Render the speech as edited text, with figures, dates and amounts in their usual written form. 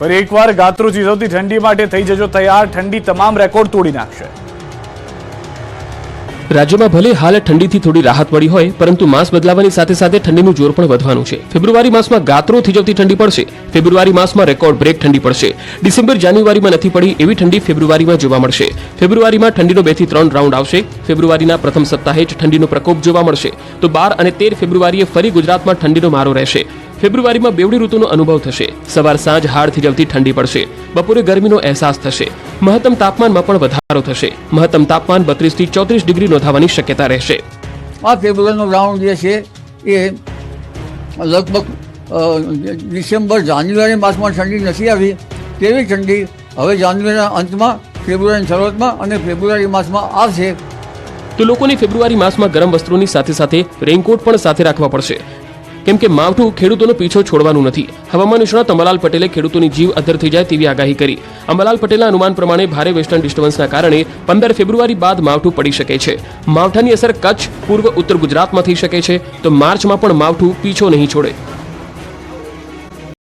पर एक बार गात्रो चीजोती ठंडी माटे थई जजो तैयार। ठंडी तमाम रेकॉर्ड तोड़ी नाखशे। राज्यમાં ભલે હાલ ઠંડીથી થોડી રાહત મળી હોય, પરંતુ માસ બદલાવાની સાથે સાથે ઠંડીનું જોર પણ વધવાનું છે। ફેબ્રુઆરી માસમાં ગાત્રો થીજવતી ઠંડી પડશે। ફેબ્રુઆરી માસમાં રેકોર્ડ બ્રેક ઠંડી પડશે। ડિસેમ્બર જાન્યુઆરીમાં નથી પડી એવી ઠંડી ફેબ્રુઆરીમાં જોવા મળશે। ફેબ્રુઆરીમાં ઠંડીનો 2 થી 3 રાઉન્ડ આવશે। ફેબ્રુઆરીના પ્રથમ સપ્તાહે જ ઠંડીનો પ્રકોપ જોવા મળશે, તો 12 અને 13 ફેબ્રુઆરીએ ફરી ગુજરાતમાં ઠંડીનો મારો રહેશે। ફેબ્રુઆરીમાં બેવડી ઋતુનો અનુભવ થશે। સવાર સાંજ હાડ થીજવતી ઠંડી પડશે। બપોરે ગરમીનો અહેસાસ થશે। મહત્તમ તાપમાનમાં પણ વધારો થશે। મહત્તમ તાપમાન 32 થી 34 ડિગ્રી નોંધાવાની શક્યતા રહેશે। આ ફેબ્રુઆરીનો રાઉન્ડ જે છે એ લગભગ ડિસેમ્બર જાન્યુઆરી માસમાં ઠંડી નથી આવી તેવી ઠંડી હવે જાન્યુઆરીના અંતમાં, ફેબ્રુઆરીની શરૂઆતમાં અને ફેબ્રુઆરી માસમાં આવશે। તો લોકોને ફેબ્રુઆરી માસમાં ગરમ વસ્ત્રોની સાથે સાથે રેઇનકોટ પણ સાથે રાખવા પડશે, કેમ કે માવઠું ખેડૂતોનો પીછો છોડવાનું નથી। હવામાન નિષ્ણાત અંબાલાલ પટેલે ખેડૂતોની જીવ અદ્ધર થઈ જાય તેવી આગાહી કરી। અંબાલાલ પટેલના અનુમાન પ્રમાણે ભારે વેસ્ટર્ન ડિસ્ટર્બન્સના કારણે 15 ફેબ્રુઆરી બાદ માવઠું પડી શકે છે। માવઠાની અસર કચ્છ, પૂર્વ ઉત્તર ગુજરાતમાં થઈ શકે છે, તો માર્ચમાં પણ માવઠું પીછો નહીં છોડે।